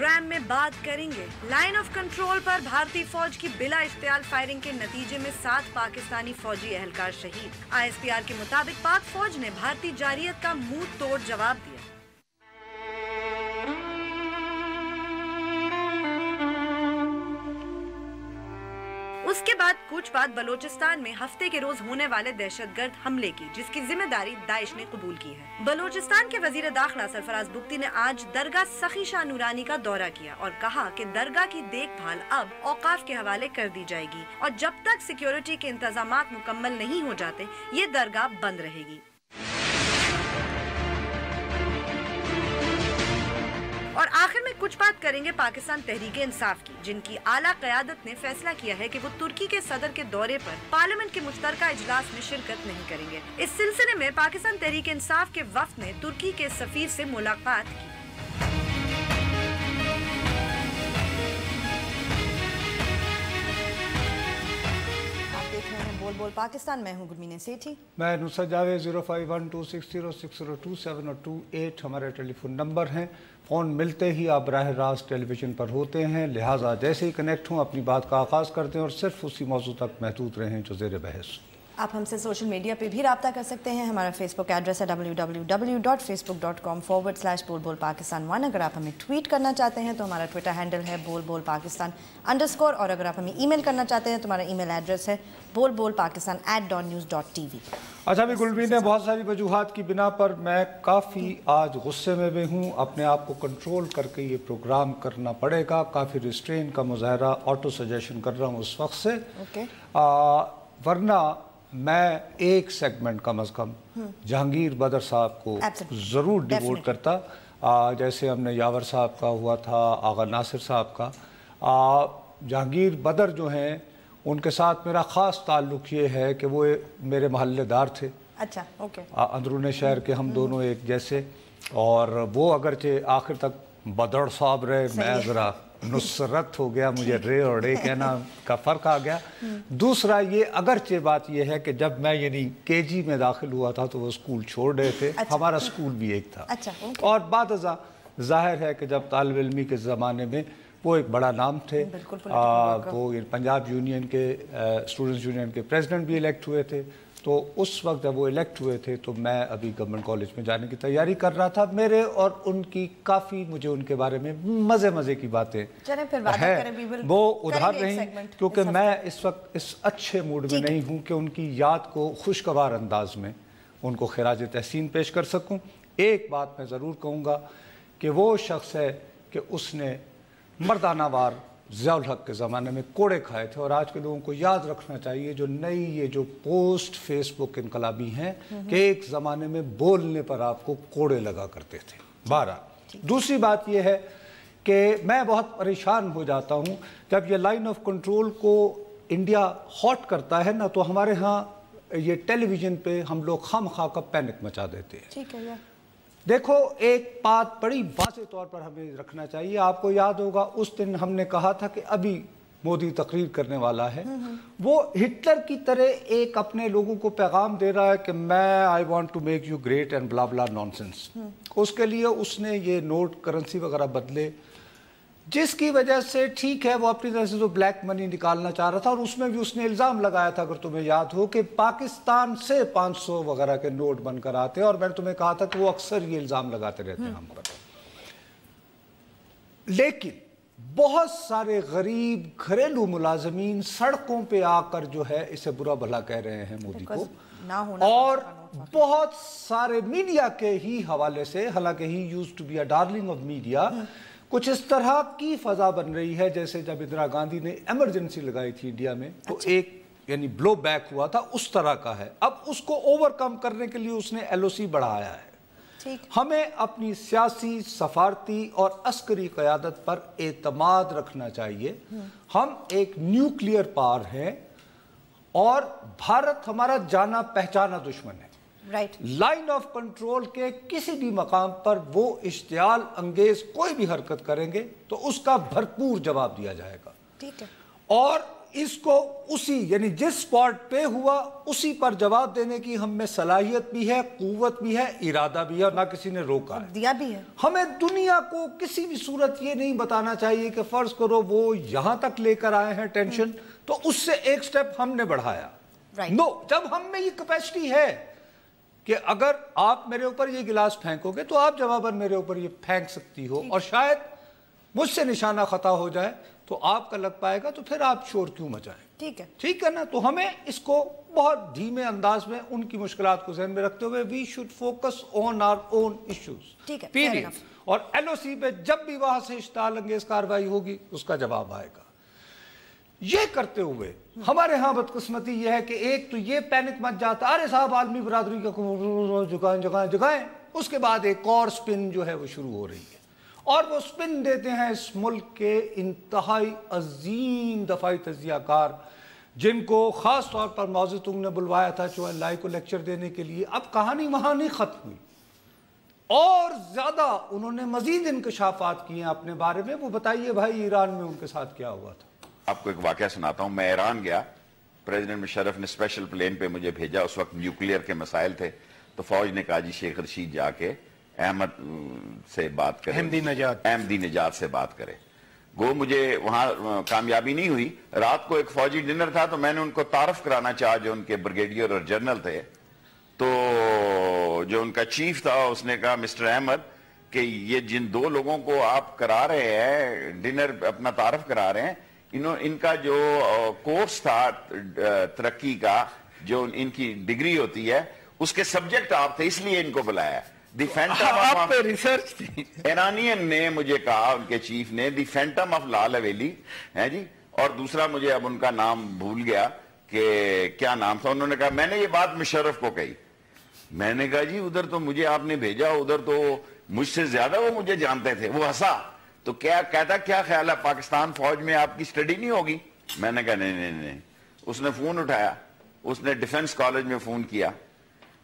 Programme में बात करेंगे लाइन ऑफ कंट्रोल पर भारतीय फौज की बिला इश्तियाल फायरिंग के नतीजे में 7 पाकिस्तानी फौजी एहलकार शहीद। ISPR के मुताबिक पाक फौज ने भारतीय जारियत का मुंह तोड़ जवाब दिया। उसके बाद कुछ बाद बलोचिस्तान में हफ्ते के रोज होने वाले दहशतगर्द हमले की, जिसकी जिम्मेदारी दाइश ने कबूल की है। बलोचिस्तान के वजीर दाखिला सरफराज बुख्ती ने आज दरगाह सखी शाह नूरानी का दौरा किया और कहा कि दरगाह की देखभाल अब औकाफ के हवाले कर दी जाएगी और जब तक सिक्योरिटी के इंतजामात मुकम्मल नहीं हो जाते ये दरगाह बंद रहेगी। और आखिर में कुछ बात करेंगे पाकिस्तान तहरीके इंसाफ की, जिनकी आला क़यादत ने फैसला किया है कि वो तुर्की के सदर के दौरे पर पार्लियामेंट के मुश्तरका इजलास में शिरकत नहीं करेंगे। इस सिलसिले में पाकिस्तान तहरीके इंसाफ के वफ्द ने तुर्की के सफीर से मुलाकात की। बोल बोल पाकिस्तान, मैं हूं गुरमीन सेठी। मैं नुसरत जावेद। 0512606027 और 28 हमारे टेलीफोन नंबर हैं। फ़ोन मिलते ही आप बराह रास्त टेलीविज़न पर होते हैं, लिहाजा जैसे ही कनेक्ट हों अपनी बात का आगाज़ करते हैं और सिर्फ उसी मौजू तक महदूद रहें जो ज़ेर बहस। आप हमसे सोशल मीडिया पे भी रब्ता कर सकते हैं। हमारा फेसबुक एड्रेस है www.facebook.com/बोल-बोल-पाकिस्तान1। अगर आप हमें ट्वीट करना चाहते हैं तो हमारा ट्विटर हैंडल है बोल-बोल-पाकिस्तान_। और अगर आप हमें ईमेल करना चाहते हैं तो हमारा ईमेल एड्रेस है बोल-बोल-पाकिस्तान@dawnnews.tv। अच्छा भी गुलबीन ने बहुत सारी वजूहात की बिना पर मैं काफ़ी आज गुस्से में भी हूँ। अपने आप को कंट्रोल करके ये प्रोग्राम करना पड़ेगा। काफ़ी रिस्ट्रेन का मुजाहरा ऑटो सजेशन कर रहा हूँ उस वक्त से, वरना मैं एक सेगमेंट कम अज़ कम जहांगीर बदर साहब को ज़रूर डिवोट करता, जैसे हमने यावर साहब का हुआ था, आगा नासिर साहब का। जहांगीर बदर जो हैं उनके साथ मेरा ख़ास ताल्लुक़ ये है कि वो मेरे महल्लेदार थे। अच्छा, ओके। अंदरूनी शहर के हम दोनों एक जैसे, और वो अगरचे आखिर तक बदर साहब रहे, मैं ज़रा नुसरत हो गया, मुझे रे और रे कहना का फ़र्क आ गया। दूसरा ये अगरचे बात ये है कि जब मैं यानी KG में दाखिल हुआ था तो वो स्कूल छोड़ रहे थे। अच्छा, हमारा स्कूल भी एक था। अच्छा, और बात ज़ाहिर है कि जब तालिब इल्मी के ज़माने में वो एक बड़ा नाम थे। वो पंजाब यूनियन के स्टूडेंट्स यूनियन के प्रेसिडेंट भी इलेक्ट हुए थे। तो उस वक्त जब वो इलेक्ट हुए थे तो मैं अभी गवर्नमेंट कॉलेज में जाने की तैयारी कर रहा था। मेरे और उनकी काफ़ी मुझे उनके बारे में मज़े की बातें हैं, वो उधार नहीं, क्योंकि मैं इस वक्त इस अच्छे मूड में नहीं हूँ कि उनकी याद को खुशगवार अंदाज में उनको खिराज तहसीन पेश कर सकूँ। एक बात मैं ज़रूर कहूँगा कि वो शख्स है कि उसने मर्दानावार ज़ियाउल हक के ज़माने में कोड़े खाए थे, और आज के लोगों को याद रखना चाहिए जो नई ये जो पोस्ट फेसबुक इनकलाबी हैं कि एक ज़माने में बोलने पर आपको कोड़े लगा करते थे। 12 दूसरी बात ये है कि मैं बहुत परेशान हो जाता हूँ जब ये लाइन ऑफ कंट्रोल को इंडिया हॉट करता है ना, तो हमारे यहाँ ये टेलीविज़न पे हम लोग खामखा का पैनिक मचा देते हैं। ठीक है, देखो एक बात बड़ी वाज़ेह तौर पर हमें रखना चाहिए। आपको याद होगा उस दिन हमने कहा था कि अभी मोदी तकरीर करने वाला है, वो हिटलर की तरह एक अपने लोगों को पैगाम दे रहा है कि मैं I want to make you great and blah blah nonsense. उसके लिए उसने ये नोट करेंसी वगैरह बदले, जिसकी वजह से ठीक है वो अपनी तरह से जो ब्लैक मनी निकालना चाह रहा था, और उसमें भी उसने इल्ज़ाम लगाया था, अगर तुम्हें याद हो, कि पाकिस्तान से 500 वगैरह के नोट बनकर आते हैं। और मैंने तुम्हें कहा था कि वो अक्सर ये इल्ज़ाम लगाते रहते हैं हम पर। लेकिन बहुत सारे गरीब घरेलू मुलाजमीन सड़कों पे आकर जो है इसे बुरा भला कह रहे हैं मोदी को, और बहुत सारे मीडिया के ही हवाले से, हालांकि he used to be a darling of media, कुछ इस तरह की फजा बन रही है जैसे जब इंदिरा गांधी ने इमरजेंसी लगाई थी इंडिया में तो एक यानी ब्लो बैक हुआ था, उस तरह का है। अब उसको ओवरकम करने के लिए उसने LOC बढ़ाया है। हमें अपनी सियासी, सफारती और अस्करी क़यादत पर एतमाद रखना चाहिए। हम एक न्यूक्लियर पावर हैं और भारत हमारा जाना पहचाना दुश्मन है। लाइन ऑफ कंट्रोल के किसी भी मकाम पर वो इश्तियाल अंगेज कोई भी हरकत करेंगे तो उसका भरपूर जवाब दिया जाएगा। ठीक है। और اس کو اسی یعنی جس سپاٹ پہ ہوا اسی پر جواب دینے کی ہم میں صلاحیت بھی ہے، قوت بھی ہے، ارادہ بھی ہے، اور نہ کسی نے روکا ہے، دیا بھی ہے۔ ہمیں دنیا کو کسی بھی صورت یہ نہیں بتانا چاہیے کہ فرض کرو وہ یہاں تک لے کر آئے ہیں ٹینشن تو اس سے ایک سٹیپ ہم نے بڑھایا۔ نو، جب ہم میں یہ کیپیسٹی ہے کہ اگر آپ میرے اوپر یہ گلاس پھینکو گے تو آپ جواباً میرے اوپر یہ پھینک سکتی ہو، اور شاید مجھ سے نشانہ خطا ہو جائے تو آپ کا لگ پائے گا، تو پھر آپ شور کیوں مچائیں؟ ٹھیک ہے نا؟ تو ہمیں اس کو بہت دھیمے انداز میں ان کی مشکلات کو ذہن میں رکھتے ہوئے we should focus on our own issues، period۔ اور ایل او سی پہ جب بھی وہاں سے اشتعال انگیز کارروائی ہوگی اس کا جواب آئے گا۔ یہ کرتے ہوئے ہمارے ہاں بدقسمتی یہ ہے کہ ایک تو یہ پینک مت جاتا، ارے صاحب عالمی برادری کا جگائیں، اس کے بعد ایک اور سپن جو ہے وہ شروع ہو رہی ہے، اور وہ سپن دیتے ہیں اس ملک کے انتہائی عظیم دفاعی تجزیہ کار، جن کو خاص طور پر معزز تنگ نے بلوایا تھا چوہن لائی کو لیکچر دینے کے لیے۔ اب کہانی وہاں نہیں ختم ہوئی، اور زیادہ انہوں نے مزید انکشافات کیے ہیں اپنے بارے میں۔ وہ بتائیے بھائی ایران میں ان کے ساتھ کیا ہوا تھا؟ آپ کو ایک واقعہ سناتا ہوں۔ میں ایران گیا، پریزیڈنٹ مشرف نے اسپیشل پلین پہ مجھے بھیجا، اس وقت نیوکلیئر کے مسائل تھے، تو فوج نے کہا جی شیخ رشید جا کے احمد سے بات کرے، احمدی نژاد سے بات کرے۔ گو مجھے وہاں کامیابی نہیں ہوئی۔ رات کو ایک فوجی ڈنر تھا تو میں نے ان کو تعارف کرانا چاہا جو ان کے بریگیڈیئر اور جنرل تھے، تو جو ان کا چیف تھا اس نے کہا مسٹر احمد کہ یہ جن دو لوگوں کو آپ کرا رہے ہیں ڈنر، اپنا تعارف کرا رہے ہیں، ان کا جو کورس تھا ترقی کا، جو ان کی ڈگری ہوتی ہے اس کے سبجیکٹ آپ تھے، اس لیے ان کو بلایا۔ دی فینٹم آف ریسرچ تھی۔ ایرانین نے مجھے کہا، ان کے چیف نے، دی فینٹم آف لال حویلی ہے جی، اور دوسرا مجھے اب ان کا نام بھول گیا کہ کیا نام تھا۔ انہوں نے کہا میں نے یہ بات مشرف کو کہی۔ میں نے کہا جی ادھر تو مجھے آپ نے بھیجا، ادھر تو مجھ سے زیادہ وہ مجھے جانتے تھے۔ وہ ہنسا تو کہتا کیا خیال ہے پاکستان فوج میں آپ کی سٹڈی نہیں ہوگی؟ میں نے کہا نہیں۔ اس نے فون اٹھایا، اس نے ڈیفنس کالج میں فون کیا،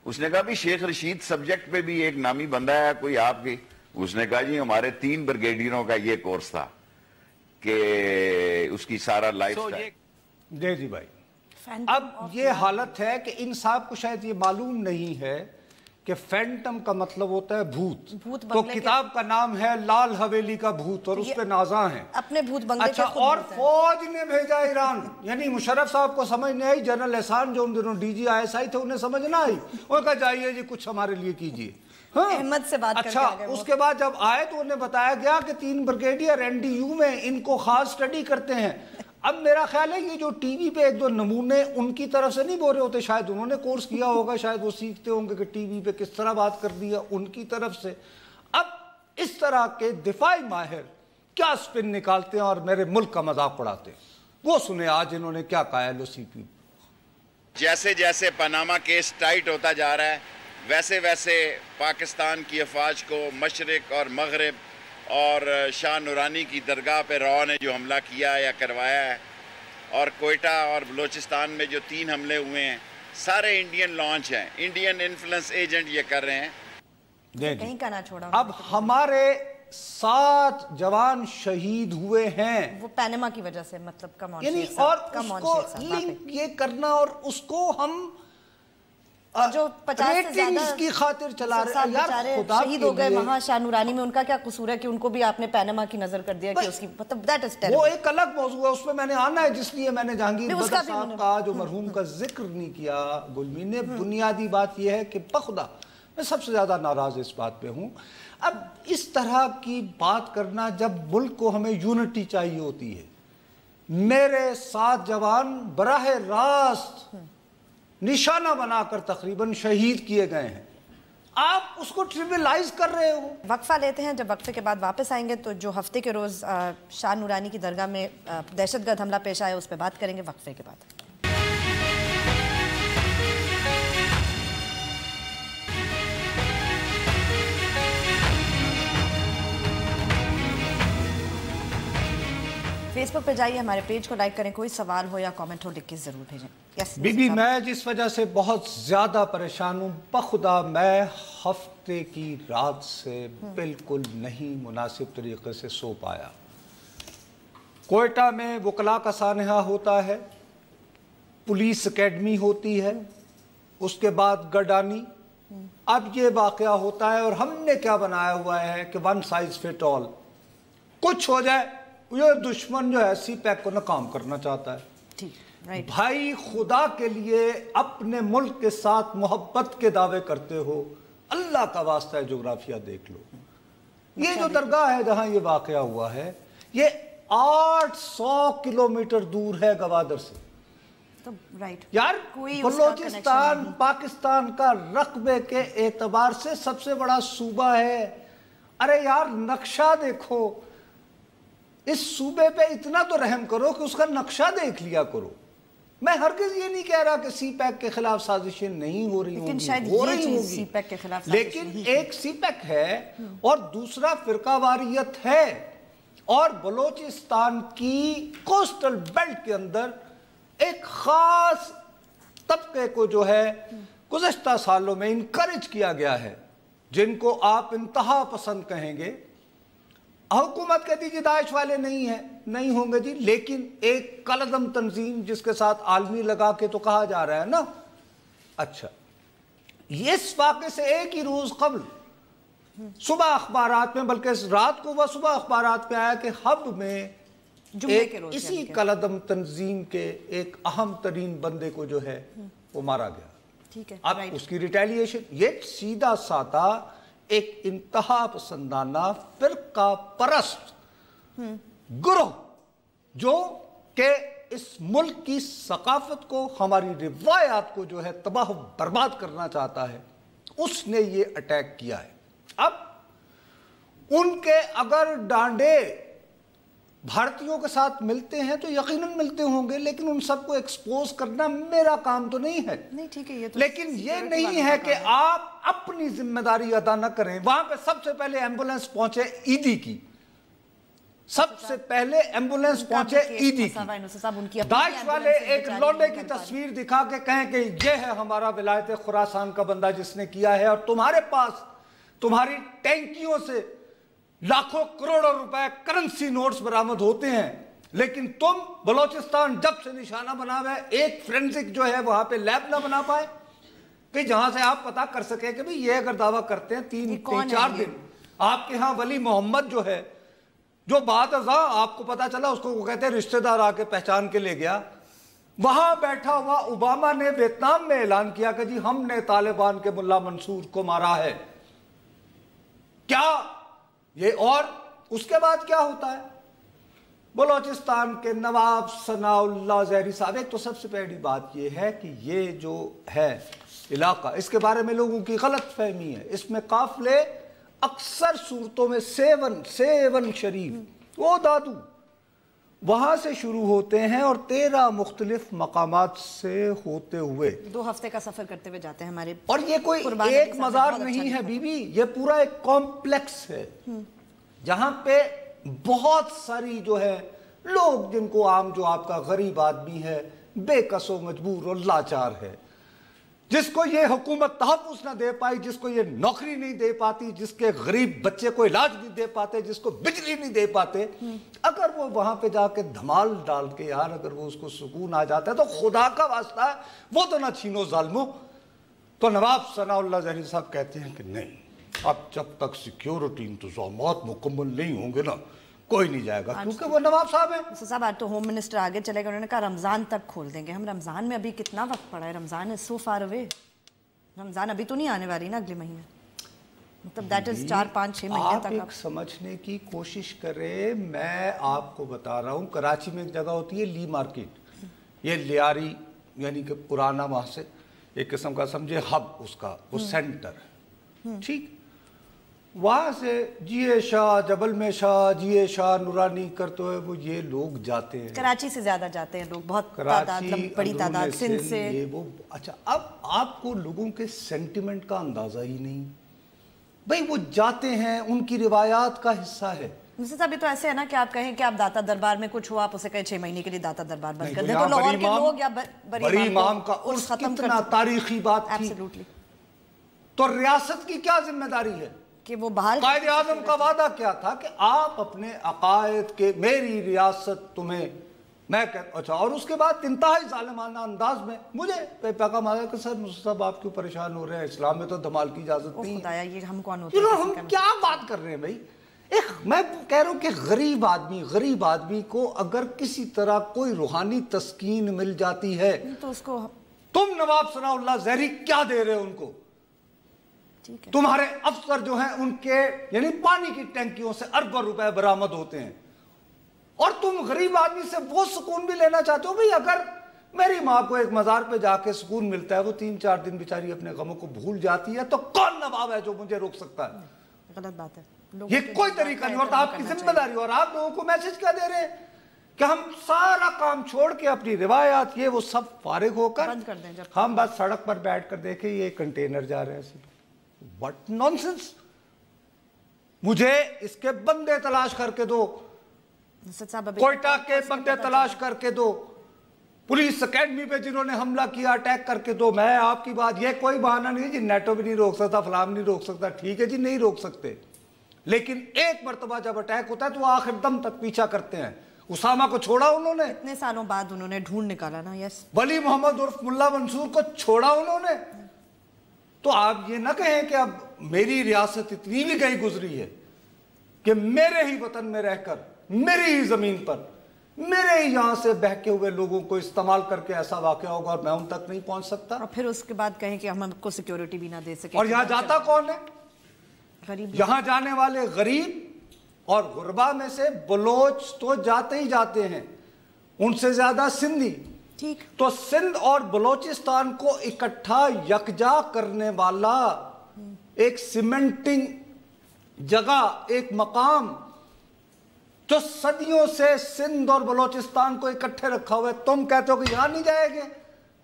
اس نے کہا بھی شیخ رشید سبجیکٹ پہ بھی ایک نامی بندہ ہے کوئی آپ کی؟ اس نے کہا جی ہمارے 3 بریگیڈیئروں کا یہ کورس تھا کہ اس کی سارا لائف سٹائل۔ جی بھائی، اب یہ حالت ہے کہ ان صاحب کو شاید یہ معلوم نہیں ہے کہ فینٹم کا مطلب ہوتا ہے بھوت، تو کتاب کا نام ہے لال حویلی کا بھوت، اور اس پہ نازاں ہیں اپنے بھوت بنگلے اچھا، اور فوج نے بھیجا ایران، یعنی مشرف صاحب کو سمجھ نہیں آئی، جنرل احسان جو ان دنوں D G I S I تھے انہیں سمجھ نہ آئی، انہوں نے کہا جائیے جی کچھ ہمارے لیے کیجیے۔ احمد سے بات اچھا، اس کے بعد جب آئے تو انہیں بتایا گیا کہ 3 بریگیڈیئر این ڈی یو میں ان کو خاص سٹڈی کرتے ہیں۔ اب میرا خیال ہے یہ جو ٹی وی پہ ایک دو نمونے ان کی طرف سے نہیں بول رہے ہوتے، شاید انہوں نے کورس کیا ہوگا، شاید وہ سیکھتے ہوں گے کہ ٹی وی پہ کس طرح بات کر دیا ان کی طرف سے۔ اب اس طرح کے دفاعی ماہر کیا سپن نکالتے ہیں اور میرے ملک کا مذاق اڑاتے ہیں، وہ سنیں آج انہوں نے کیا کہا ایل او سی پی۔ جیسے جیسے پاناما کیس ٹائٹ ہوتا جا رہا ہے، ویسے ویسے پاکستان کی افواج کو مشرق اور مغرب اور شاہ نورانی کی درگاہ پہ رو نے جو حملہ کیا یا کروایا ہے، اور کوئٹہ اور بلوچستان میں جو 3 حملے ہوئے ہیں، سارے انڈین لانچ ہیں، انڈین انفلوئنس ایجنٹ یہ کر رہے ہیں۔ کہیں کا نہ چھوڑا۔ اب ہمارے 7 جوان شہید ہوئے ہیں، وہ پینما کی وجہ سے، مطلب کم آن یعنی شیخ صاحب، اور اس کو لنک یہ کرنا اور اس کو ہم جو 50 سے زیادہ کی خاطر چلا رہے ہیں، یار خدا شہید ہو گئے وہاں شاہ نورانی میں، ان کا کیا قصور ہے کہ ان کو بھی آپ نے پینما کی نظر کر دیا کہ اس کی مطلب دیٹ از ٹیریبل۔ وہ ایک الگ موضوع ہے، اس پہ میں نے آنا ہے، جس لیے میں نے جہانگیر بدر صاحب کا جو مرحوم کا ذکر نہیں کیا گلمی نے۔ بنیادی بات یہ ہے کہ بخدا میں سب سے زیادہ ناراض اس بات پہ ہوں۔ اب اس طرح کی بات کرنا جب ملک کو ہمیں یونٹی چاہیے ہوتی ہے، میرے 7 جوان براہ راست نشانہ بنا کر تقریباً شہید کیے گئے ہیں، آپ اس کو ٹریولائز کر رہے ہو۔ وقفہ لیتے ہیں، جب وقفے کے بعد واپس آئیں گے تو جو ہفتے کے روز شاہ نورانی کی درگاہ میں دہشت گرد حملہ پیش آیا اس پہ بات کریں گے وقفے کے بعد۔ فیس بک پہ جائیے، ہمارے پیج کو لائک کریں، کوئی سوال ہو یا کامنٹ ہو لکھ کے ضرور بھیجیں۔ بی بی میں جس وجہ سے بہت زیادہ پریشان ہوں، بخدا میں ہفتے کی رات سے بالکل نہیں مناسب طریقے سے سو پایا۔ कोयटा में वकला का सानहा होता है, पुलिस एकेडमी होती है, उसके बाद गडानी, अब ये वाकया होता है। और हमने क्या बनाया हुआ है कि वन साइज फिट ऑल, कुछ हो जाए ये दुश्मन जो है सीपैक को नाकाम करना चाहता है। राइट। भाई खुदा के लिए अपने मुल्क के साथ मोहब्बत के दावे करते हो, अल्लाह का वास्ता है जोग्राफिया देख लो। ये जो दरगाह है जहां ये वाकया हुआ है, ये 800 किलोमीटर दूर है गवादर से। तो राइट यार, बलोचिस्तान पाकिस्तान का रकबे के एतबार से सबसे बड़ा सूबा है। अरे यार, नक्शा देखो, इस सूबे पे इतना तो रहम करो कि उसका नक्शा देख लिया करो। मैं हरगिज ये नहीं कह रहा कि सीपैक के खिलाफ साजिशें नहीं हो रही होंगी, हो रही होंगी, लेकिन एक सीपैक है और दूसरा फिरकावारियत है। और बलोचिस्तान की कोस्टल बेल्ट के अंदर एक खास तबके को जो है गुज़श्ता सालों में इनकरेज किया गया है, जिनको आप इंतहा पसंद कहेंगे। हुकूमत कहती जी दाइश वाले नहीं है, नहीं होंगे जी, लेकिन एक कलदम तंजीम जिसके साथ आलमी लगा के तो कहा जा रहा है ना। अच्छा, इस वाक़े से एक ही रोज कबल सुबह अखबारात में, बल्कि रात को वह सुबह अखबारात में आया कि हब में एक इसी कलदम तंजीम के एक अहम तरीन बंदे को जो है वो मारा गया। ठीक है, अब उसकी रिटेलिएशन, ये सीधा साधा एक इंतहा पसंदाना फिरका परस्त गुरोह जो कि इस मुल्क की सकाफत को, हमारी रिवायात को जो है तबाह बर्बाद करना चाहता है, उसने ये अटैक किया है। अब उनके अगर डांडे भारतीयों के साथ मिलते हैं तो यकीनन मिलते होंगे, लेकिन उन सबको एक्सपोज करना मेरा काम तो नहीं है। नहीं, ठीक है, ये तो लेकिन ये नहीं है कि आप अपनी जिम्मेदारी अदा न करें। वहां पे सबसे पहले एम्बुलेंस पहुंचे ईदी की, सबसे पहले एम्बुलेंस पहुंचे ईदी की। दाइश वाले एक लौंडे की तस्वीर दिखा के कहें कि ये है हमारा विलायत खुरासान का बंदा जिसने किया है, और तुम्हारे पास तुम्हारी टैंकियों से लाखों करोड़ों रुपए करेंसी नोट्स बरामद होते हैं, लेकिन तुम बलोचिस्तान जब से निशाना बना हुआ है, एक फोरेंसिक जो है वहां पे लैब ना बना पाए कि जहां से आप पता कर सके कि भाई ये अगर दावा करते हैं 3-4 दिन आपके यहां वली मोहम्मद जो है, जो बात आपको पता चला उसको वो कहते हैं रिश्तेदार आके पहचान के ले गया, वहां बैठा हुआ ओबामा ने वियतनाम में ऐलान किया कि जी हमने तालिबान के मुल्ला मंसूर को मारा है। क्या ये, और उसके बाद क्या होता है? बलोचिस्तान के नवाब सनाउल्लाह ज़हरी साहब, एक तो सबसे पहली बात ये है कि ये जो है इलाका, इसके बारे में लोगों की गलत फहमी है। इसमें काफिले अक्सर सूरतों में सेवन शरीफ वो दादू वहां से शुरू होते हैं और 13 मुख्तलिफ मकामात से होते हुए 2 हफ्ते का सफर करते हुए जाते हैं हमारे। और ये कोई एक मज़ार नहीं है बीबी, ये पूरा एक कॉम्प्लेक्स है जहां पे बहुत सारी जो है लोग, जिनको आम जो आपका गरीब आदमी है, बेकसो मजबूर और लाचार है, जिसको ये हुकूमत तहफ़्फ़ुज़ ना दे पाई, जिसको ये नौकरी नहीं दे पाती, जिसके गरीब बच्चे को इलाज नहीं दे पाते, जिसको बिजली नहीं दे पाते, अगर वो वहां पे जाके धमाल डाल के यार अगर वो उसको सुकून आ जाता है तो खुदा का वास्ता है वो तो ना छीनो जालिमो। तो नवाब सनाउल्लाह ज़हरी साहब कहते हैं कि नहीं, अब जब तक सिक्योरिटी इंतजामात मुकम्मल नहीं होंगे ना कोई नहीं जाएगा, क्योंकि वो नवाब साहब हैं। साहब आज तो होम मिनिस्टर आगे चले गए, उन्होंने कहा रमज़ान तक खोल देंगे हम। रमज़ान में अभी कितना वक्त पड़ा है? Ramzan is so far away, Ramzan अभी तो नहीं आने वाली ना अगले महीने, मतलब दैट इज 4-5-6 महीने तक। आप समझने की कोशिश करें, मैं आपको बता रहा हूँ, कराची में एक जगह होती है ली मार्केट, ये लियारी यानी कि पुराना, वहाँ से एक किस्म का समझे हब उसका, वो सेंटर है, ठीक। वहाँ से जिए शाह, जबल में शाह, जिए शाह, नूरानी करते हुए वो ये लोग जाते हैं। कराची से ज्यादा जाते हैं लोग, बहुत तादाद, बड़ी तादाद सिंध से ये वो। अच्छा, अब आपको लोगों के सेंटिमेंट का अंदाजा ही नहीं भाई, वो जाते हैं, उनकी रिवायात का हिस्सा है। अभी तो ऐसे है ना कि आप कहें कि आप दाता दरबार में कुछ हुआ, आप उसे कहें 6 महीने के लिए दाता दरबार बंद कर दें, तो लाहौर के लोग या बड़ी इमाम का उर्स कितना तारीखी बात थी। एब्सोल्युटली। तो रियासत की क्या जिम्मेदारी है? کہ وہ بحال قائد اعظم کا وعدہ کیا تھا کہ آپ اپنے عقائد کے میری ریاست تمہیں میں کہتا اچھا، اور اس کے بعد انتہائی ظالمانہ انداز میں مجھے پیغام آیا کہ سر مصطفیٰ صاحب آپ کیوں پریشان ہو رہے ہیں، اسلام میں تو دھمال کی اجازت نہیں ہے۔ یہ ہم کون ہوتے ہیں؟ ہم کیا بات کر رہے ہیں بھائی؟ میں کہہ رہا ہوں کہ غریب آدمی کو اگر کسی طرح کوئی روحانی تسکین مل جاتی ہے تو اس کو تم نواب ثناء اللہ زہری کیا دے رہے ہو ان کو؟ تمہارے افسر جو ہیں ان کے یعنی پانی کی ٹینکیوں سے اربوں روپے برآمد ہوتے ہیں، اور تم غریب آدمی سے وہ سکون بھی لینا چاہتے ہو؟ بھئی اگر میری ماں کو ایک مزار پہ جا کے سکون ملتا ہے، وہ 3-4 دن بیچاری اپنے غموں کو بھول جاتی ہے، تو کون نواب ہے جو مجھے روک سکتا ہے؟ غلط بات ہے، یہ کوئی طریقہ نہیں، اور آپ کی ذمہ داری، اور آپ لوگوں کو میسج کیا دے رہے ہیں کہ ہم سارا کام چھوڑ کے اپنی روایات یہ وہ سب فارغ ہو کر ہم بس سڑک پر بیٹھ کر دیکھیں یہ کنٹینر جا رہے ہیں۔ What nonsense! مجھے اس کے بندے تلاش کر کے دو، کوئٹہ کے بندے تلاش کر کے دو، پولیس اکیڈمی پہ جنہوں نے حملہ کیا اٹیک کر کے دو۔ میں آپ کی بات، یہ کوئی بہانہ نہیں جی نیٹو بھی نہیں روک سکتا، فلان نہیں روک سکتا، ٹھیک ہے جی نہیں روک سکتے، لیکن ایک مرتبہ جب اٹیک ہوتا ہے تو وہ آخر دم تک پیچھا کرتے ہیں۔ اسامہ کو چھوڑا انہوں نے، اتنے سالوں بعد انہوں نے ڈھونڈ نکالا نا۔ یس، ولی محمد عرف ملا منصور کو چھوڑا انہوں نے۔ تو آپ یہ نہ کہیں کہ اب میری ریاست اتنی بھی گئی گزری ہے کہ میرے ہی وطن میں رہ کر، میری ہی زمین پر، میرے ہی یہاں سے بہکے ہوئے لوگوں کو استعمال کر کے ایسا واقعہ ہوگا اور میں ان تک نہیں پہنچ سکتا، اور پھر اس کے بعد کہیں کہ ہم کو سیکیورٹی بھی نہ دے سکے۔ اور یہاں جاتا کون ہے؟ غریب۔ یہاں جانے والے غریب اور غربا میں سے بلوچ تو جاتے ہی جاتے ہیں، ان سے زیادہ سندھی۔ ٹھیک، تو سندھ اور بلوچستان کو اکٹھا یکجا کرنے والا ایک سیمنٹنگ جگہ، ایک مقام جو صدیوں سے سندھ اور بلوچستان کو اکٹھے رکھا ہوا ہے، تم کہتے ہو کہ یہاں نہیں جائے گے؟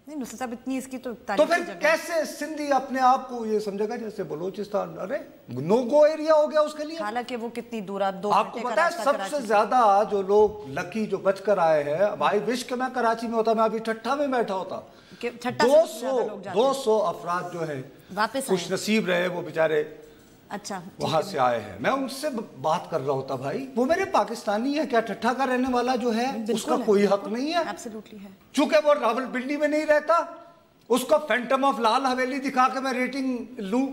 نہیں نصرت صاحب اتنی اس کی تو پھر کیسے سندھی اپنے آپ کو یہ سمجھے گا جیسے بلوچستان ارے نو گو ایریا ہو گیا اس کے لیے؟ حالانکہ وہ کتنی دور، آپ کو پتا ہے سب سے زیادہ جو لوگ لکی جو بچ کر آئے ہیں، بھائی وش کہ میں کراچی میں ہوتا، میں ابھی ٹھٹھا میں بیٹھا ہوتا، 200 افراد جو ہیں خوش نصیب رہے، وہ بیچارے اچھا وہاں سے آئے ہیں، میں ان سے بات کر رہا ہوتا، بھائی وہ میرے پاکستانی ہے، کیا ٹھٹھا کا رہنے والا جو ہے اس کا کوئی حق نہیں ہے؟ چونکہ وہ راول پنڈی میں نہیں رہتا، اس کو فینٹم آف لال حویلی دکھا کے میں ریٹنگ لوں،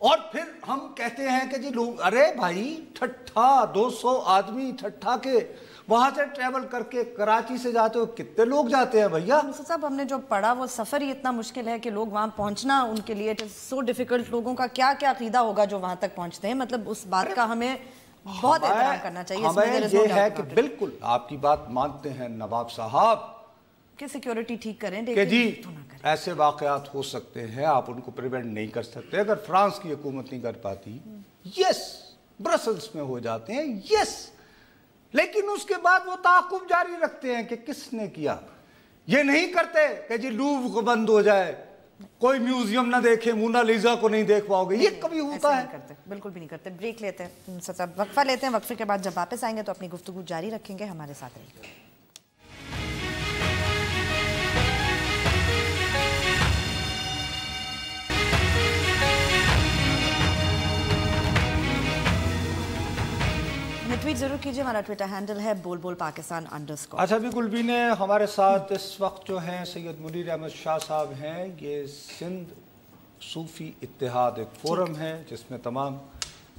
اور پھر ہم کہتے ہیں کہ جی لوگ، ارے بھائی ٹھٹھا 200 آدمی ٹھٹھا کے وہاں سے ٹریول کر کے کراچی سے جاتے ہو، کتنے لوگ جاتے ہیں بھیا؟ نصرت صاحب ہم نے جو پڑھا وہ سفر ہی اتنا مشکل ہے کہ لوگ وہاں پہنچنا ان کے لیے سو ڈیفیکلٹ، لوگوں کا کیا کیا عقیدہ ہوگا جو وہاں تک پہنچتے ہیں، مطلب اس بات کا ہمیں بہت احترام کرنا چاہیے۔ ہمیں یہ ہے کہ بالکل آپ کی بات مانتے ہیں نواب صاحب کہ سیکیورٹی ٹھیک کریں، کہ جی ایسے واقعات ہو سکتے ہیں، آپ ان کو پریونٹ نہیں کر سکتے۔ اگر فرانس کی حکومت نہیں کر پاتی، یس برسلز میں ہو جاتے ہیں، یس، لیکن اس کے بعد وہ تعاقب جاری رکھتے ہیں کہ کس نے کیا۔ یہ نہیں کرتے کہ جی لوور کو بند ہو جائے، کوئی میوزیم نہ دیکھے، مونا لیزا کو نہیں دیکھ پاؤ گے، یہ کبھی ہوتا ہے؟ بالکل بھی نہیں کرتے۔ بریک لیتے ہیں، وقفہ لیتے ہیں، وقفے کے بعد جب واپس آئیں گے تو اپنی گفتگو جاری رکھیں گے، ہمارے ساتھ رہیے۔ ٹویٹ ضرور کیجئے، ہمارا ٹویٹر ہینڈل ہے بول بول پاکستان _ اچھا بھی گلبین ہے ہمارے ساتھ اس وقت جو ہیں سید منیر احمد شاہ صاحب ہیں، یہ سندھ صوفی اتحاد ایک فورم ہے جس میں تمام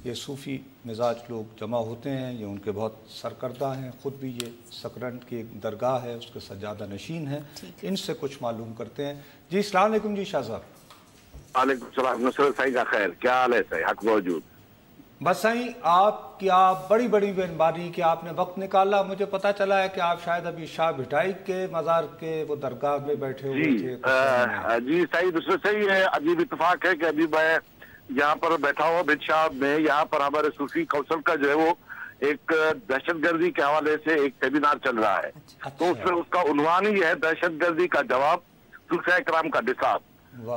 یہ صوفی مزاج لوگ جمع ہوتے ہیں، یہ ان کے بہت سرکردہ ہیں، خود بھی یہ سکرنٹ کی ایک درگاہ ہے، اس کے سجادہ نشین ہیں، ان سے کچھ معلوم کرتے ہیں۔ جی السلام علیکم جی شاہ صاحب۔ وعلیکم السلام، نصرت صحیح کا خیر، کیا حال ہے صحیح؟ حق موجود۔ بس صحیح، آپ کی بڑی بڑی مہربانی کہ آپ نے وقت نکالا۔ مجھے پتا چلا ہے کہ آپ شاید ابھی شاہ بھٹائی کے مزار کے وہ درگاہ میں بیٹھے ہوئے تھے۔ جی صحیح، نصرت صحیح ہے، عجیب اتفاق ہے کہ ابھی میں یہاں پر بیٹھا ہوا بھٹ شاہ میں، یہاں پر ہمارے صوفی کونسل کا جو ہے وہ ایک دہشت گردی کے حوالے سے ایک سیمینار چل رہا ہے، تو اس میں اس کا عنوان ہی ہے دہشت گردی کا جواب، صوفیاء کرام کا نصاب،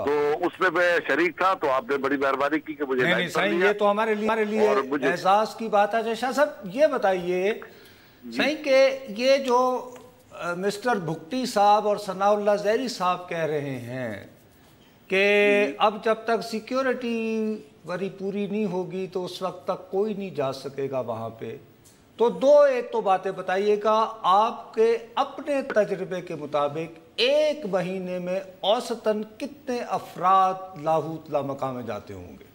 تو اس میں میں شریک تھا، تو آپ نے بڑی مہربانی کی کہ مجھے نہیں صحیح، یہ تو ہمارے لیے اعزاز کی بات ہے۔ شاہ صاحب یہ بتائیے صحیح کہ یہ جو مسٹر بھکٹی صاحب اور ثناء اللہ زہری صاحب کہہ رہے ہیں کہ اب جب تک سیکیورٹی वरी पूरी नहीं होगी तो उस वक्त तक कोई नहीं जा सकेगा वहाँ पे। तो एक तो बातें बताइएगा, आपके अपने तजर्बे के मुताबिक एक महीने में औसतन कितने अफराद लाहौतला मकाम में जाते होंगे?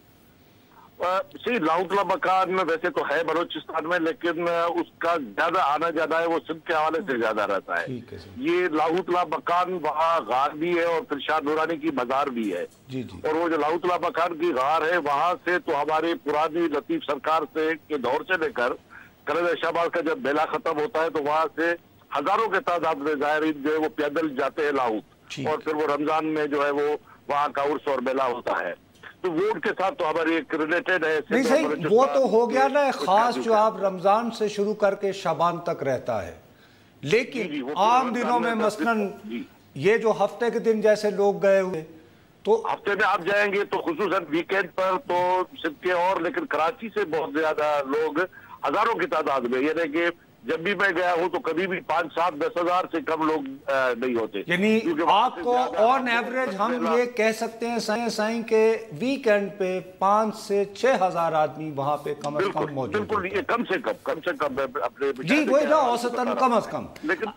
लाहौतला मकान वैसे तो है बलोचिस्तान में, लेकिन उसका ज्यादा आना जाना है वो सिंध के हवाले से ज्यादा रहता है। ये लाहौतला मकान वहाँ गार भी है और फिर शाह नूरानी की मजार भी है। और वो जो लाहौतला मकान की गार है वहाँ से तो हमारे पुरानी लतीफ सरकार से के दौर से लेकर कलंदर शाहबाज का जब मेला खत्म होता है तो वहाँ से हजारों के तादाद में ज़ायरीन जो है वो पैदल जाते हैं लाहौत, और फिर वो रमजान में जो है वो वहाँ का उर्स और मेला होता है। तो वो उनके साथ तो हमारी एक रिलेटेड है। नहीं सही, वो तो हो गया ना खास जो आप रमजान से शुरू करके शबान तक रहता है, लेकिन आम दिनों में मसलन ये जो हफ्ते के दिन जैसे लोग गए हुए, तो हफ्ते में आप जाएंगे तो खुसूसन वीकेंड पर तो सिंध के और, लेकिन कराची से बहुत ज्यादा लोग हजारों की तादाद में, यानी कि जब भी मैं गया हूँ तो कभी भी 5, 7, 10 हजार से कम लोग नहीं होते। यानी आपको ऑन एवरेज हम ये कह सकते हैं साईं के वीकेंड पे 5 से 6 हजार आदमी वहाँ पे कम से कम मौजूद। बिल्कुल, ये कम से कम अपने जी वही ना, औसतन कम से कम। लेकिन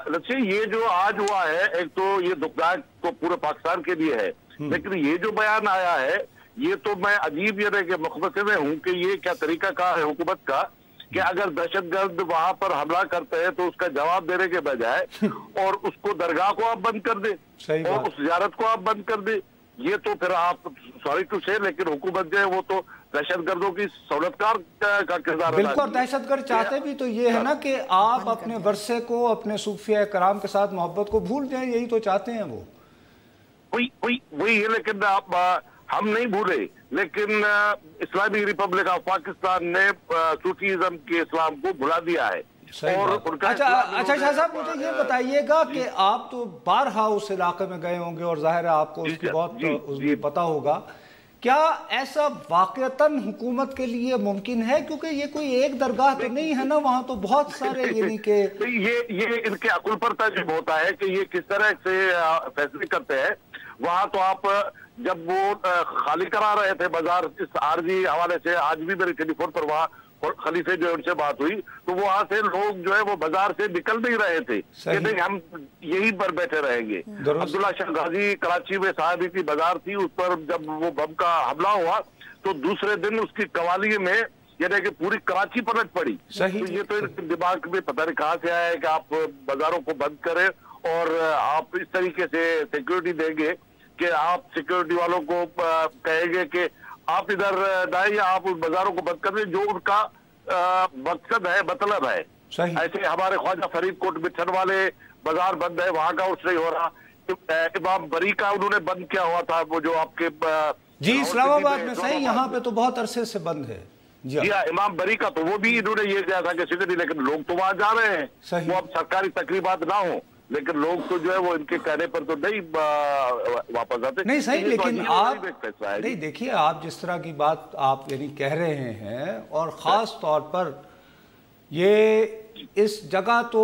लक्ष्य ये जो आज हुआ है, एक तो ये दुखदायक तो पूरे पाकिस्तान के लिए है, लेकिन ये जो बयान आया है ये तो मैं अजीब ये कि मुखबसे में हूँ कि ये क्या तरीका का है हुकूमत का कि अगर दहशतगर्द वहां पर हमला करते हैं तो उसका जवाब देने के बजाय और उसको दरगाह को आप बंद कर दे और उस ज़ियारत को आप बंद कर दे। ये तो फिर आप सॉरी टू से, लेकिन हुकूमत जो है वो तो दहशतगर्दों की सहूलतकार का किरदार। बिल्कुल, दहशतगर्द चाहते भी तो ये है ना कि आप अपने वर्षे को, अपने सूफिया कराम के साथ मोहब्बत को भूल जाएं, यही तो चाहते हैं वो। वही है, लेकिन आप हम नहीं भूले, लेकिन इस्लामी रिपब्लिक ऑफ पाकिस्तान ने सूफीज़म के इस्लाम को भुला दिया है। और अच्छा शाह साहब, मुझे ये बताइएगा कि आप तो बारहा उस इलाके में गए होंगे और जाहिर है आपको उसकी बहुत उसमें पता होगा, क्या ऐसा वाकईतन हुकूमत के लिए मुमकिन है? क्योंकि ये कोई एक दरगाह तो नहीं है ना, वहाँ तो बहुत सारे यानी के ये इनके अकुल पर तजुब होता है कि ये किस तरह से फैसले करते हैं। वहाँ तो आप जब वो खाली करा रहे थे बाजार इस आरजी हवाले से, आज भी मेरे टेलीफोन पर वहाँ खलीफे जो उनसे बात हुई तो वो वहाँ से लोग जो है वो बाजार से निकल नहीं रहे थे कि नहीं हम यही पर बैठे रहेंगे। अब्दुल्ला शाह गाजी कराची में साहबी की बाजार थी, उस पर जब वो बम का हमला हुआ तो दूसरे दिन उसकी कवाली में यानी कि पूरी कराची पलट पड़ी। तो ये तो दिमाग में पता नहीं कहाँ से आया है कि आप बाजारों को बंद करें और आप इस तरीके से सिक्योरिटी देंगे कि आप सिक्योरिटी वालों को कहेंगे कि आप इधर जाइए, आप उस बाजारों को बंद कर दें जो उनका मकसद है, मतलब है। ऐसे हमारे ख्वाजा फरीद कोट मिठन वाले बाजार बंद है, वहां का उस नहीं हो रहा। इमाम बरी का उन्होंने बंद किया हुआ था, वो जो आपके जी इस्लामाबाद में सही, यहाँ पे तो बहुत अरसे से बंद है जी हाँ। इमाम बरी का तो वो भी इन्होंने ये किया था कि सिटी, लेकिन लोग तो वहां जा रहे हैं। वो अब सरकारी तकरीबात ना हो, लेकिन लोग तो जो है वो इनके कहने पर तो नहीं वापस आते। नहीं सही, लेकिन आप नहीं देखिए, आप जिस तरह की बात आप यानी कह रहे हैं और ख़ास तौर पर ये इस जगह तो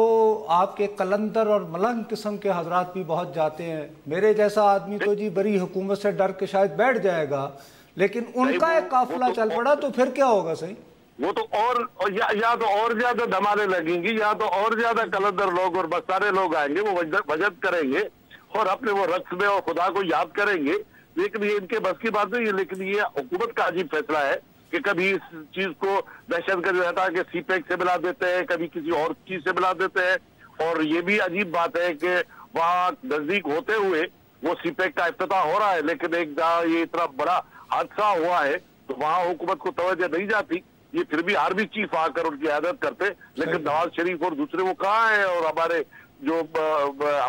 आपके कलंदर और मलंग किस्म के हजरात भी बहुत जाते हैं। मेरे जैसा आदमी तो जी बड़ी हुकूमत से डर के शायद बैठ जाएगा, लेकिन उनका एक काफिला चल पड़ा तो फिर क्या होगा? सही, वो तो और या तो और ज्यादा धमाले लगेंगी, या तो और ज्यादा कलंदर लोग और बसारे लोग आएंगे, वो वजद करेंगे और अपने वो रक्स में और खुदा को याद करेंगे। लेकिन ये इनके बस की बात नहीं है, लेकिन ये हुकूमत का अजीब फैसला है कि कभी इस चीज को दहशतगर्द रहता है कि सीपेक से मिला देते हैं, कभी किसी और चीज से मिला देते हैं। और ये भी अजीब बात है कि वहाँ नजदीक होते हुए वो सीपेक का इफ्तिताह हो रहा है, लेकिन एक ये इतना बड़ा हादसा हुआ है तो वहाँ हुकूमत को तवज्जो नहीं जाती। ये फिर भी आर्मी चीफ आकर उनकी आदत करते, लेकिन नवाज शरीफ और दूसरे वो कहाँ है, और हमारे जो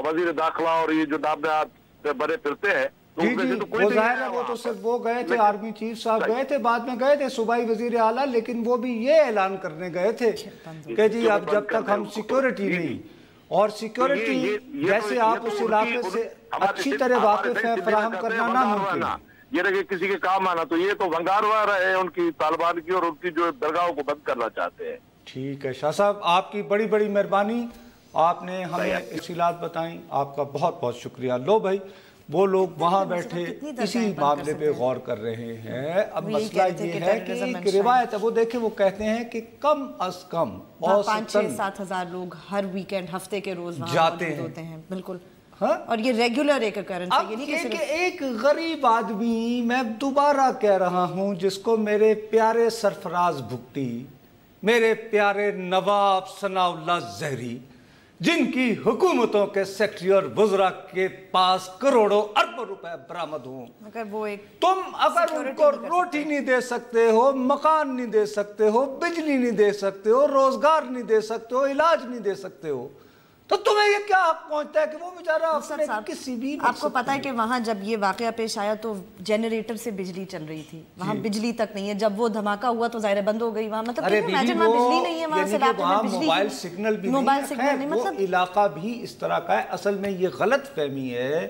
वजीर दाखिला और ये जो नामदार बने फिरते हैं तो वो जाहिर है वो तो सिर्फ वो गए थे, आर्मी चीफ साहब गए थे, बाद में गए थे सूबाई वजीर आला, लेकिन वो भी ये ऐलान करने गए थे कि जी अब जब तक हम सिक्योरिटी नहीं, और सिक्योरिटी जैसे आप उस इलाके से अच्छी तरह वाकिफ है, फराहम करना ना मुमकिन, ये रहे किसी के काम आना, तो ये तो भंगारवा रहे उनकी तालिबान की और उनकी जो दरगाहों को बंद करना चाहते हैं। ठीक है शाह साहब, आपकी बड़ी बड़ी मेहरबानी, आपने हमें तफसीलात बताई, आपका बहुत बहुत शुक्रिया। लो भाई, وہ لوگ وہاں بیٹھے اسی معاملے پہ غور کر رہے ہیں. اب مسئلہ یہ ہے کہ ایک روایت ہے، وہ دیکھیں وہ کہتے ہیں کہ کم از کم 5-6-7 ہزار لوگ ہر ویکینڈ ہفتے کے روز جاتے ہیں. بالکل، اور یہ ریگولر ایک اکرنس ہے. یہ نہیں کہ ایک غریب آدمی، میں دوبارہ کہہ رہا ہوں، جس کو میرے پیارے سرفراز بھگٹی، میرے پیارے نواب ثناء اللہ زہری، جن کی حکومتوں کے سیکٹری اور وزراء کے پاس کروڑوں اربوں روپے برآمد ہوں، تم اگر ان کو روٹی نہیں دے سکتے ہو، مکان نہیں دے سکتے ہو، بجلی نہیں دے سکتے ہو، روزگار نہیں دے سکتے ہو، علاج نہیں دے سکتے ہو، تو تمہیں یہ کیا حق پہنچتا ہے کہ وہ بیچارہ اپنے کسی بھی... آپ کو پتا ہے کہ وہاں جب یہ واقعہ پیش آیا تو جنریٹر سے بجلی چل رہی تھی، وہاں بجلی تک نہیں ہے. جب وہ دھماکہ ہوا تو ظاہر بند ہو گئی وہاں. مطلب بجلی نہیں ہے وہاں سے، موبائل سگنل بھی نہیں ہے. وہ علاقہ بھی اس طرح کا ہے. اصل میں یہ غلط فہمی ہے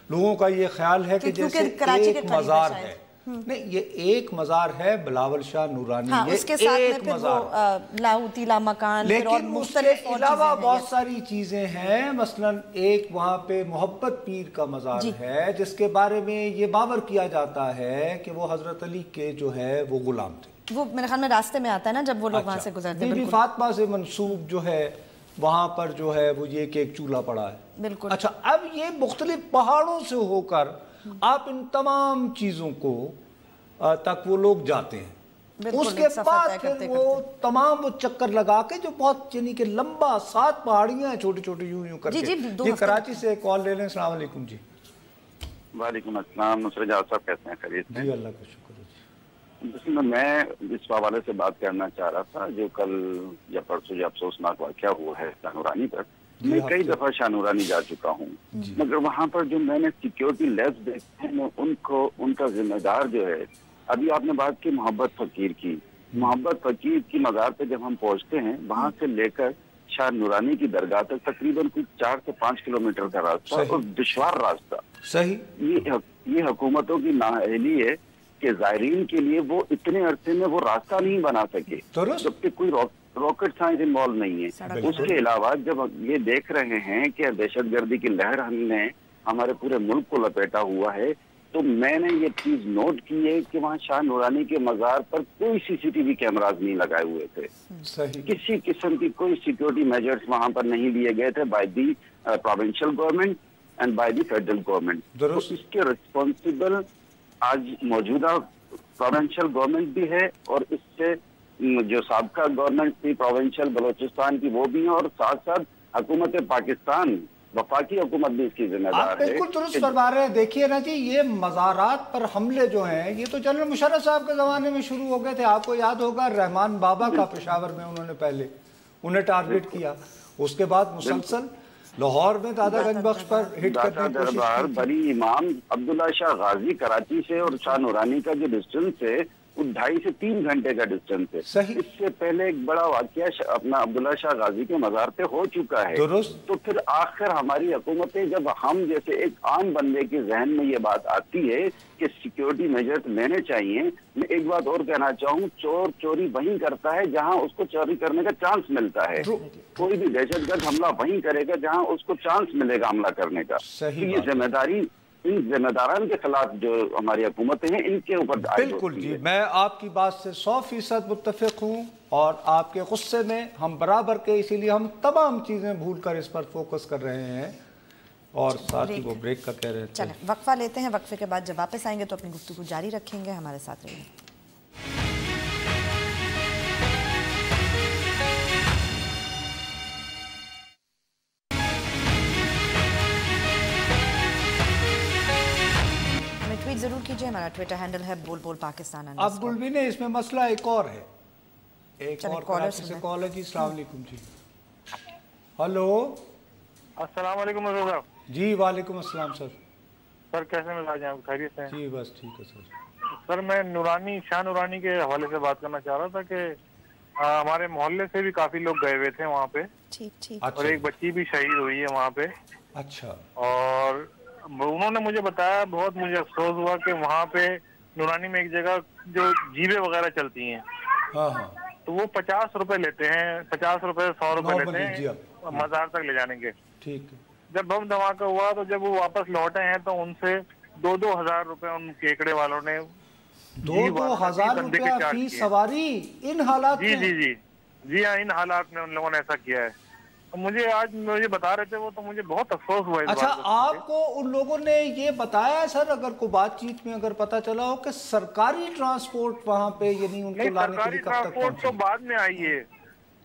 لوگوں کا، یہ خیال ہے کہ جیسے ایک مزار ہے. نہیں، یہ ایک مزار ہے بلاول شاہ نورانی، اس کے ساتھ میں پھر وہ لاہوتی لامکان، لیکن اس کے علاوہ بہت ساری چیزیں ہیں. مثلا ایک وہاں پہ محبت پیر کا مزار ہے، جس کے بارے میں یہ باور کیا جاتا ہے کہ وہ حضرت علی کے جو ہے وہ غلام تھے. وہ میرے خیال میں راستے میں آتا ہے نا جب وہ لوگ وہاں سے گزرتے ہیں. بی بی فاطمہ سے منسوب جو ہے وہاں پر جو ہے وہ یہ کہ ایک چولہا پڑا ہے. بالکل. اچھا، اب یہ مختلف پہاڑوں سے ہو کر آپ ان تمام چیزوں کو تک وہ لوگ جاتے ہیں. اس کے بعد پھر وہ تمام وہ چکر لگا کے جو بہت یعنی کہ لمبا 7 پہاڑیاں ہیں چھوٹے چھوٹے یوں کر کے. یہ کراچی سے کال لے لیں. السلام علیکم. جی وعلیکم السلام. نصرت جہاں صاحب کیسے ہیں؟ خیریت سے؟ جی اللہ کا شکر ہے. میں اس حوالے سے بات کرنا چاہ رہا تھا جو کل یا پرسوں جو افسوسناک واقعہ ہوا ہے شاہ نورانی پر. میں کئی دفعہ شاہ نورانی جا چکا ہوں، مگر وہاں پر جو میں نے سیکیورٹی لیبس دیکھے ہیں ان کا ذمہ دار جو ہے، ابھی آپ نے بات کی محبت فقیر کی. محبت فقیر کی مزار پہ جب ہم پہنچتے ہیں، وہاں سے لے کر شاہ نورانی کی درگاہ تک تقریباً کچھ 4 سے 5 کلومیٹر کا راستہ اور دشوار راستہ. صحیح. یہ حکومتوں کی نااہلی ہے کہ زائرین کے لیے وہ اتنے عرصے میں وہ راستہ نہیں بنا سکے، جبکہ کوئی راکٹ سائنس انوالو نہیں ہے. اس کے علاوہ جب یہ دیکھ رہے ہیں کہ دہشت گردی کی لہر ہم نے ہمارے پورے ملک کو لپیٹا ہوا ہے، تو میں نے یہ چیز نوٹ کی ہے کہ وہاں شاہ نورانی کے مزار پر کوئی CCTV کیمراز نہیں لگائے ہوئے تھے. کسی قسم کی کوئی سیکیورٹی میجرز وہاں پر نہیں لیے گئے تھے by the provincial government and by the federal government. اس کے رسپانسبل آج موجودہ پروونشل گورنمنٹ بھی ہے، اور اس سے جو سابقہ گورنمنٹ تھی پروونشل بلوچستان کی وہ بھی ہیں، اور ساتھ ساتھ حکومت پاکستان وفاقی حکومت بھی اس کی ذمہ دار ہے. بالکل درست فرما رہے ہیں. دیکھیے نا جی، یہ مزارات پر حملے جو ہیں یہ تو جنرل مشرف صاحب کے زمانے میں شروع ہو گئے تھے. آپ کو یاد ہوگا رحمان بابا کا پشاور میں انہوں نے پہلے انہیں ٹارگٹ کیا، اس کے بعد مسلسل لاہور میں دادا گنج بخش پر ہٹ کرنے کی کوشش کی. بڑی امام عبداللہ شاہ غازی کراچی سے اور شاہ نورانی کا جو ڈسٹنس ہے وہ 2.5 سے 3 گھنٹے کا ڈسٹنس ہے. اس سے پہلے ایک بڑا واقعہ اپنا عبداللہ شاہ غازی کے مزار پہ ہو چکا ہے. تو پھر آخر ہماری حکومتیں جب ہم جیسے ایک عام بندے کے ذہن میں یہ بات آتی ہے کہ سیکیورٹی میجرز لینے چاہیے. میں ایک بات اور کہنا چاہوں، چور چوری وہیں کرتا ہے جہاں اس کو چوری کرنے کا چانس ملتا ہے. کوئی بھی دہشت گرد حملہ وہیں کرے گا جہاں اس کو چانس ملے گا حملہ کرنے کا. یہ ذمہ داری ان ذمہ داران کے خلاف جو ہماری حکومتیں ہیں ان کے اوپر. بالکل جی، میں آپ کی بات سے 100% متفق ہوں، اور آپ کے غصے میں ہم برابر کے، اسی لیے ہم تمام چیزیں بھول کر اس پر فوکس کر رہے ہیں، اور ساتھ ہی وہ بریک کا کہہ رہے تھے. چلیں وقفہ لیتے ہیں، وقفے کے بعد جب واپس آئیں گے تو اپنی گفتگو جاری رکھیں گے. ہمارے ساتھ رہیے. ٹویٹ ضرور کیجئے، ہمارا ٹویٹر ہینڈل ہے بول بول پاکستان. اب گلبین اس میں مسئلہ ایک اور ہے. ایک اور کراچی سے کال ہے. جی السلام علیکم. جی ہلو. السلام علیکم رضا صاحب. جی وعلیکم السلام سر. سر کیسے مزاج ہیں آپ؟ خیریت سے؟ جی بس ٹھیک ہے سر. سر میں شاہ نورانی کے حوالے سے بات کرنا چاہ رہا تھا کہ ہمارے محلے سے بھی کافی لوگ گئے ہوئے تھے وہاں پہ، اور ایک بچی بھی شہید ہوئی ہے وہاں پہ. اچھا. اور انہوں نے مجھے بتایا، بہت مجھے افسوس ہوا کہ وہاں پہ نورانی میں ایک جگہ جو جیبیں وغیرہ چلتی ہیں، تو وہ 50 روپے لیتے ہیں، 50 روپے 100 روپے لیتے ہیں مزار تک لے جانے کے. ٹھیک ہے. जब बम धमाका हुआ तो जब वो वापस लौटे हैं तो उनसे 2,000 रुपए उन केकड़े वालों ने 2,000 रुपया फी सवारी इन हालात में? जी हाँ, इन हालात में उन लोगों ने ऐसा किया है। तो मुझे बता रहे थे वो, तो मुझे बहुत अफसोस हुआ। अच्छा, आपको उन लोगों ने ये बताया सर, अगर कोई बातचीत में अगर पता चला हो कि सरकारी ट्रांसपोर्ट वहाँ पे यानी उनको लाने के लिए कब तक ट्रांसपोर्ट तो बाद में आई है,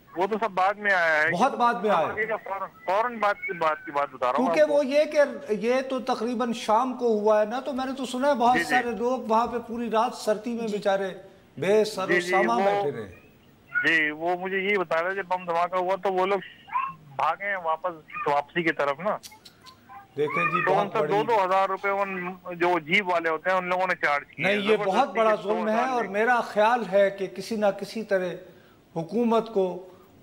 वो तो सब बाद में आया है, बहुत बाद में आया, फौरन बात की बात बता रहा हूँ। क्योंकि वो ये कि ये तो तकरीबन शाम को हुआ है ना, तो मैंने तो सुना है बहुत सारे लोग वहाँ पे पूरी रात सर्दी में बेचारे बेसर सामा बैठे रहे। जी, वो मुझे ये बता रहे, जब बम धमाका हुआ तो वो लोग भागे हैं वापसी की तरफ ना। देखें जी, तो उनसे 2,000 रुपए उन जो जीप वाले होते हैं उन लोगों ने चार्ज किए। नहीं, ये बहुत बड़ा जुल्म है, और मेरा ख्याल है कि किसी ना किसी तरह हुकूमत को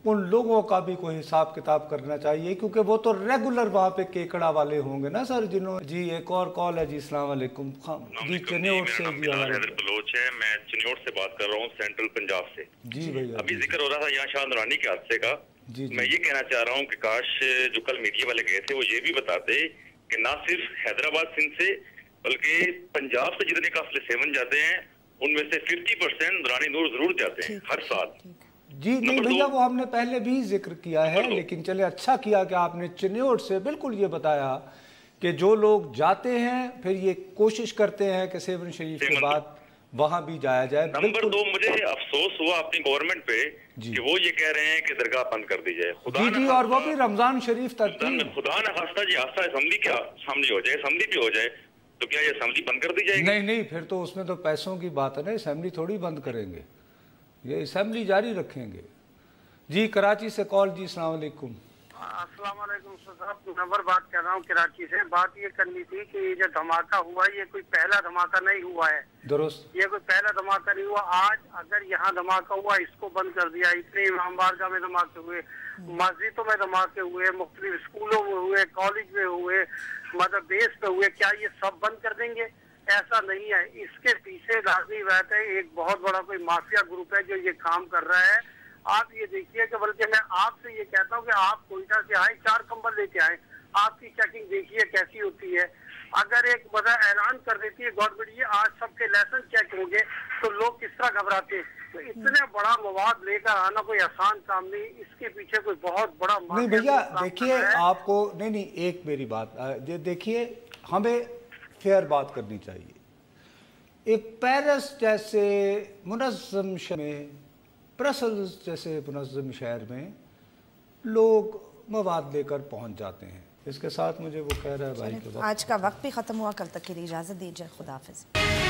उन लोगों का भी कोई हिसाब किताब करना चाहिए, क्योंकि वो तो रेगुलर वहाँ पे केकड़ा वाले होंगे ना सर। जी, एक और कॉल है जी। अस्सलाम वालेकुम जी, चनियोट से जी बलोच है, मैं चनियोट से बात कर रहा हूँ, सेंट्रल पंजाब से। जी भैया, अभी जिक्र हो रहा था यहाँ शाह नूरानी के हादसे का। मैं ये कहना चाह रहा हूँ कि काश जो कल मीडिया वाले गए थे वो ये भी बताते कि ना सिर्फ हैदराबाद सिंध से बल्कि पंजाब से जितने काफिले सेवन जाते हैं उनमें से 50% नूरानी नूर जरूर जाते हैं हर साल। जी नहीं भैया, वो हमने पहले भी जिक्र किया है, लेकिन चले अच्छा किया कि आपने चनियोट से बिल्कुल ये बताया कि जो लोग जाते हैं फिर ये कोशिश करते हैं कि सेवन शरीफ के बाद वहां भी जाया जाए। नंबर 2, मुझे अफसोस हुआ अपनी गवर्नमेंट पे कि वो ये कह रहे हैं कि दरगाह बंद कर दी जाए। जी, और वो भी रमजान शरीफ तक। खुदा न खास्ता जी हादसा असेंबली क्या सामने हो जाए, असेंबली भी हो जाए, तो क्या ये असेंबली बंद कर दी जाएगी? नहीं, फिर तो उसमें तो पैसों की बात है ना, असेंबली थोड़ी बंद करेंगे, ये असेंबली जारी रखेंगे। जी, कराची से कॉल जी। अस्सलाम वालेकुम। अस्सलाम वालेकुम साहब, नंबर बात कर रहा हूँ कराची से। बात ये करनी थी कि ये जो धमाका हुआ ये कोई पहला धमाका नहीं हुआ है। दुरुस्त, ये कोई पहला धमाका नहीं हुआ। आज अगर यहाँ धमाका हुआ, इसको बंद कर दिया, इतने इमाम बारगाह में धमाके हुए, मस्जिदों में धमाके हुए, मुख्तलिफ स्कूलों में हुए, कॉलेज में हुए, मतलब बेस पे हुए, क्या ये सब बंद कर देंगे? ऐसा नहीं है। इसके पीछे लाजमी बात है एक बहुत बड़ा कोई माफिया ग्रुप है जो ये काम कर रहा है। आप ये देखिए कि बल्कि मैं आपसे ये कहता हूँ कि आप कोयटा से आए, 4 कंबल लेके आए, आपकी चेकिंग देखिए कैसी होती है। अगर एक मतलब ऐलान कर देती है गवर्नमेंट ये आज सबके लाइसेंस चेक होंगे तो लोग किस तरह घबराते। तो इतने बड़ा मवाद लेकर आना कोई आसान काम नहीं, इसके पीछे कोई बहुत बड़ा नहीं भैया। देखिए आपको नहीं, एक मेरी बात देखिए, हमें फेयर बात करनी चाहिए। एक पेरिस जैसे मुनज़्ज़म शहर में, ब्रसल्स जैसे मुनज़्ज़म शहर में लोग मवाद लेकर पहुंच जाते हैं। इसके साथ मुझे वो कह रहा है भाई के आज का वक्त भी ख़त्म हुआ, कल तक के लिए इजाज़त दीजिए, खुदा हाफ़िज़।